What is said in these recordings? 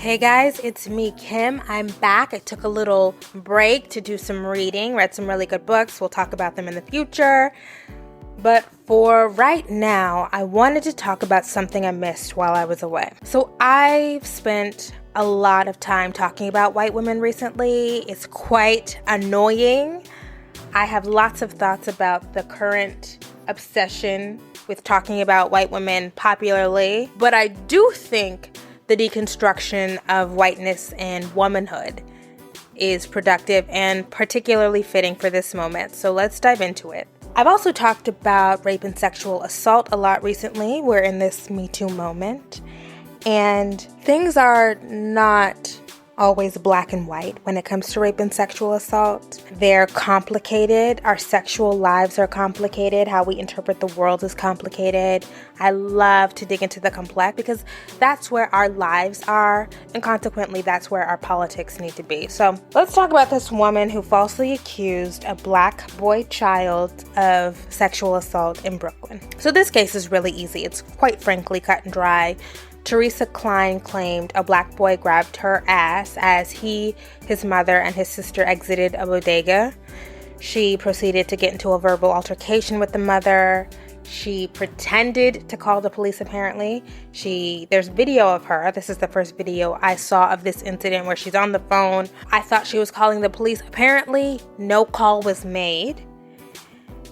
Hey guys, it's me, Kim. I'm back. I took a little break to do some reading, read some really good books. We'll talk about them in the future. But for right now, I wanted to talk about something I missed while I was away. So I've spent a lot of time talking about white women recently. It's quite annoying. I have lots of thoughts about the current obsession with talking about white women popularly, but I do think the deconstruction of whiteness and womanhood is productive and particularly fitting for this moment. So let's dive into it. I've also talked about rape and sexual assault a lot recently. We're in this Me Too moment, and things are not always black and white when it comes to rape and sexual assault. They're complicated. Our sexual lives are complicated. How we interpret the world is complicated. I love to dig into the complex because that's where our lives are, and consequently, that's where our politics need to be. So let's talk about this woman who falsely accused a black boy child of sexual assault in Brooklyn. So this case is really easy. It's quite frankly cut and dry. Teresa Klein claimed a black boy grabbed her ass as he, his mother, and his sister exited a bodega. She proceeded to get into a verbal altercation with the mother. She pretended to call the police, apparently. There's video of her. This is the first video I saw of this incident where she's on the phone. I thought she was calling the police. Apparently, no call was made,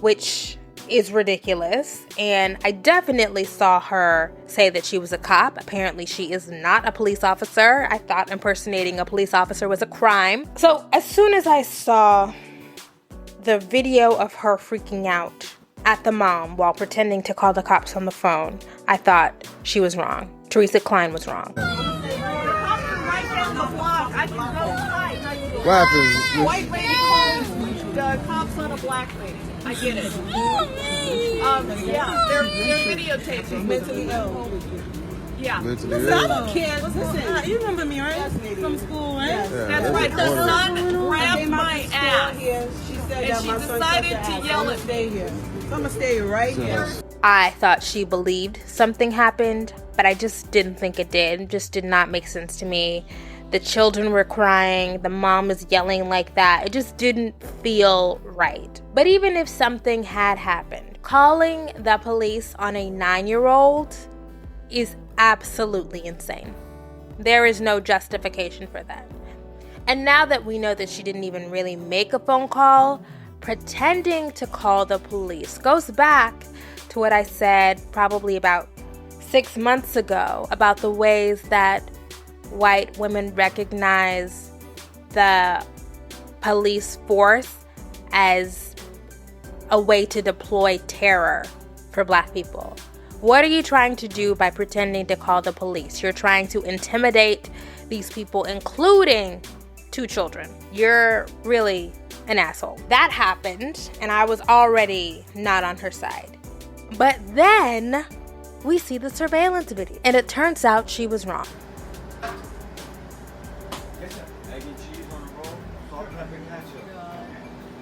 which is ridiculous. And I definitely saw her say that she was a cop. Apparently she is not a police officer. I thought impersonating a police officer was a crime. So as soon as I saw the video of her freaking out at the mom while pretending to call the cops on the phone, I thought she was wrong. Teresa Klein was wrong. What happened? White lady calls the cops on a black lady. I get it. Yeah, they're videotaping. Mentally ill. Yeah. Mentally Listen, ill. I'm a kid. Listen, you remember me, right? Yes, from school, right? Yeah, That's right. The son grabbed my ass. She said And she decided to yell at stay here. So I'm gonna stay right here. I thought she believed something happened, but I just didn't think it did. It just did not make sense to me. The children were crying, the mom was yelling like that. It just didn't feel right. But even if something had happened, calling the police on a 9-year-old is absolutely insane. There is no justification for that. And now that we know that she didn't even really make a phone call, pretending to call the police goes back to what I said probably about 6 months ago about the ways that white women recognize the police force as a way to deploy terror for black people. What are you trying to do by pretending to call the police? You're trying to intimidate these people, including 2 children. You're really an asshole. That happened, and I was already not on her side. But then we see the surveillance video, and it turns out she was wrong.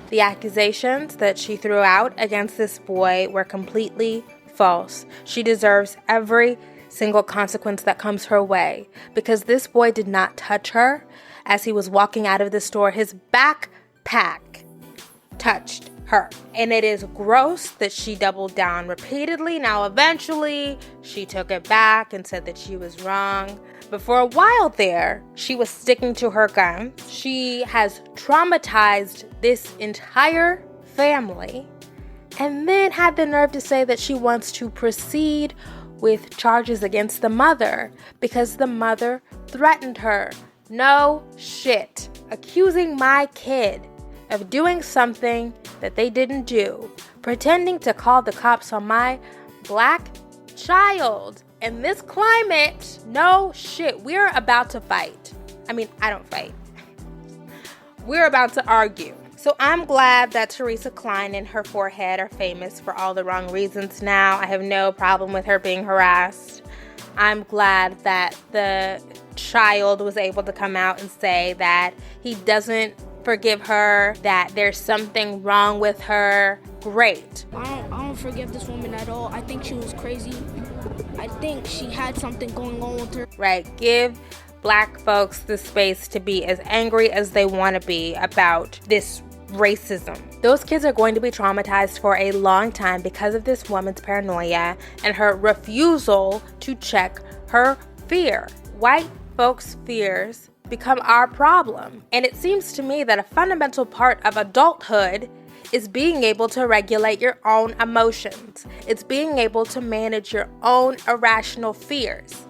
The accusations that she threw out against this boy were completely false. She deserves every single consequence that comes her way because this boy did not touch her as he was walking out of the store. His backpack touched her. And it is gross that she doubled down repeatedly. Now, eventually, she took it back and said that she was wrong. But for a while there, she was sticking to her guns. She has traumatized this entire family and then had the nerve to say that she wants to proceed with charges against the mother because the mother threatened her. No shit. Accusing my kid of doing something that they didn't do. Pretending to call the cops on my black child. In this climate, no shit. We're about to fight. I mean, I don't fight. We're about to argue. So I'm glad that Teresa Klein and her forehead are famous for all the wrong reasons now. I have no problem with her being harassed. I'm glad that the child was able to come out and say that he doesn't forgive her, that there's something wrong with her. Great. I don't forgive this woman at all. I think she was crazy. I think she had something going on with her. Right. Give black folks the space to be as angry as they want to be about this racism. Those kids are going to be traumatized for a long time because of this woman's paranoia and her refusal to check her fear. White folks' fears become our problem. And it seems to me that a fundamental part of adulthood is being able to regulate your own emotions. It's being able to manage your own irrational fears.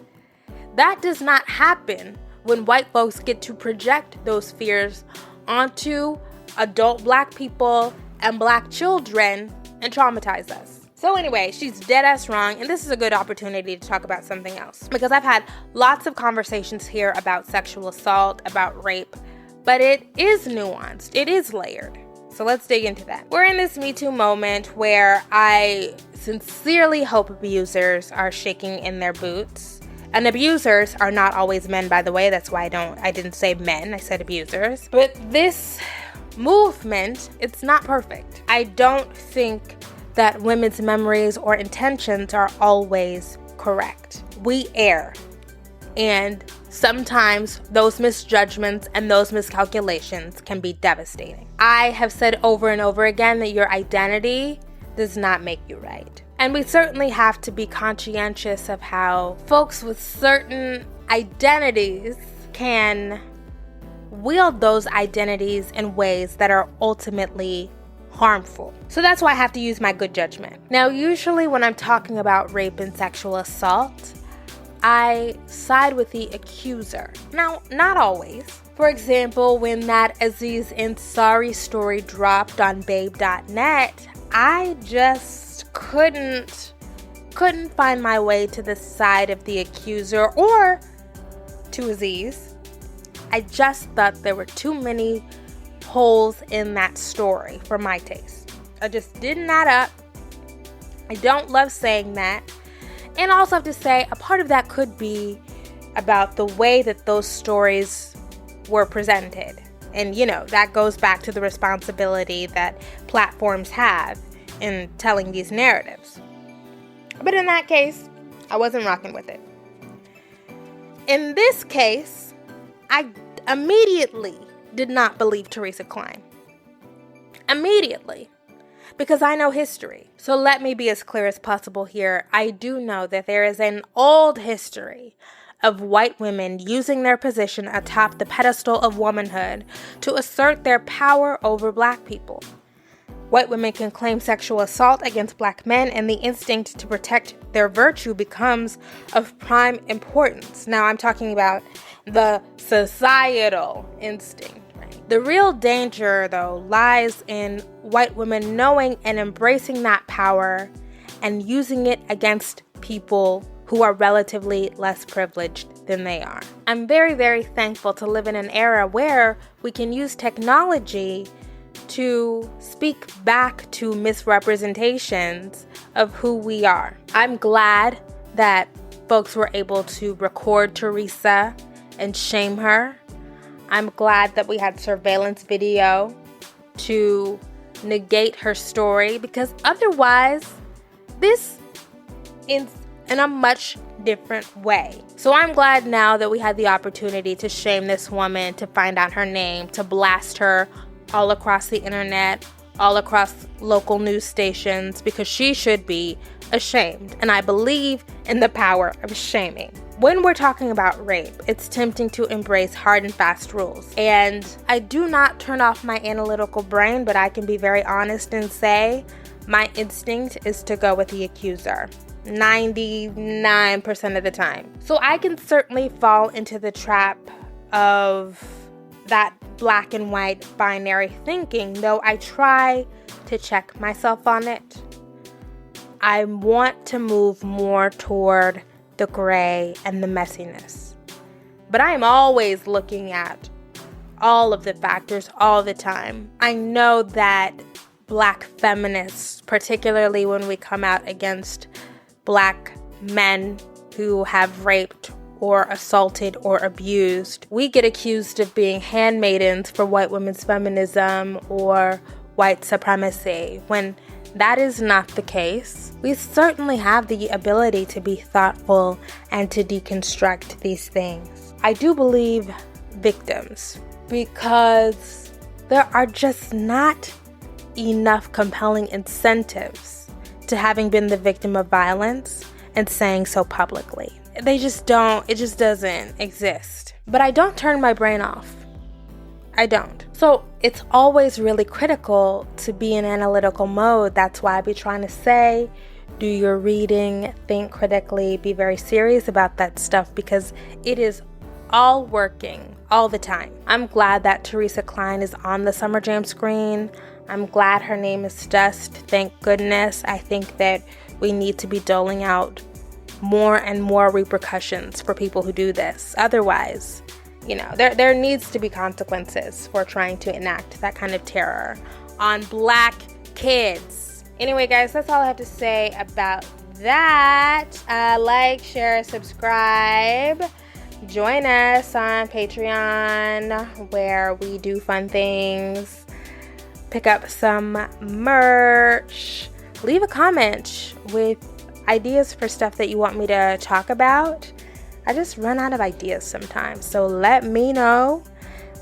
That does not happen when white folks get to project those fears onto adult black people and black children and traumatize us. So anyway, she's dead ass wrong, and this is a good opportunity to talk about something else, because I've had lots of conversations here about sexual assault, about rape, but it is nuanced, it is layered. So let's dig into that. We're in this Me Too moment where I sincerely hope abusers are shaking in their boots. And abusers are not always men, by the way. That's why I didn't say men, I said abusers. But this movement, it's not perfect. I don't think that women's memories or intentions are always correct. We err. And sometimes those misjudgments and those miscalculations can be devastating. I have said over and over again that your identity does not make you right. And we certainly have to be conscientious of how folks with certain identities can wield those identities in ways that are ultimately harmful. So that's why I have to use my good judgment. Now, usually when I'm talking about rape and sexual assault, I side with the accuser. Now, not always. For example, when that Aziz Ansari story dropped on babe.net, I just couldn't find my way to the side of the accuser or to Aziz. I just thought there were too many holes in that story for my taste. I just didn't add up. I don't love saying that. And I also have to say, a part of that could be about the way that those stories were presented. And, that goes back to the responsibility that platforms have in telling these narratives. But in that case, I wasn't rocking with it. In this case, I immediately did not believe Teresa Klein. Immediately. Because I know history. So let me be as clear as possible here. I do know that there is an old history of white women using their position atop the pedestal of womanhood to assert their power over black people. White women can claim sexual assault against black men, and the instinct to protect their virtue becomes of prime importance. Now, I'm talking about the societal instinct. The real danger, though, lies in white women knowing and embracing that power and using it against people who are relatively less privileged than they are. I'm very, very thankful to live in an era where we can use technology to speak back to misrepresentations of who we are. I'm glad that folks were able to record Teresa and shame her. I'm glad that we had surveillance video to negate her story, because otherwise this is in a much different way. So I'm glad now that we had the opportunity to shame this woman, to find out her name, to blast her all across the internet, all across local news stations, because she should be ashamed. And I believe in the power of shaming. When we're talking about rape, it's tempting to embrace hard and fast rules. And I do not turn off my analytical brain, but I can be very honest and say my instinct is to go with the accuser 99% of the time. So I can certainly fall into the trap of that black and white binary thinking, though I try to check myself on it. I want to move more toward the gray and the messiness. But I am always looking at all of the factors all the time. I know that black feminists, particularly when we come out against black men who have raped or assaulted or abused, we get accused of being handmaidens for white women's feminism or white supremacy, when that is not the case. We certainly have the ability to be thoughtful and to deconstruct these things. I do believe victims, because there are just not enough compelling incentives to having been the victim of violence and saying so publicly. They just don't, it just doesn't exist. But I don't turn my brain off. I don't. So it's always really critical to be in analytical mode. That's why I be trying to say, do your reading, think critically, be very serious about that stuff, because it is all working all the time. I'm glad that Teresa Klein is on the Summer Jam screen. I'm glad her name is Dust. Thank goodness. I think that we need to be doling out more and more repercussions for people who do this. Otherwise, there needs to be consequences for trying to enact that kind of terror on Black kids. Anyway, guys, that's all I have to say about that. Like, share, subscribe. Join us on Patreon, where we do fun things. Pick up some merch. Leave a comment with ideas for stuff that you want me to talk about. I just run out of ideas sometimes, so let me know.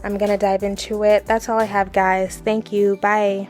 I'm gonna dive into it. That's all I have, guys. Thank you. Bye.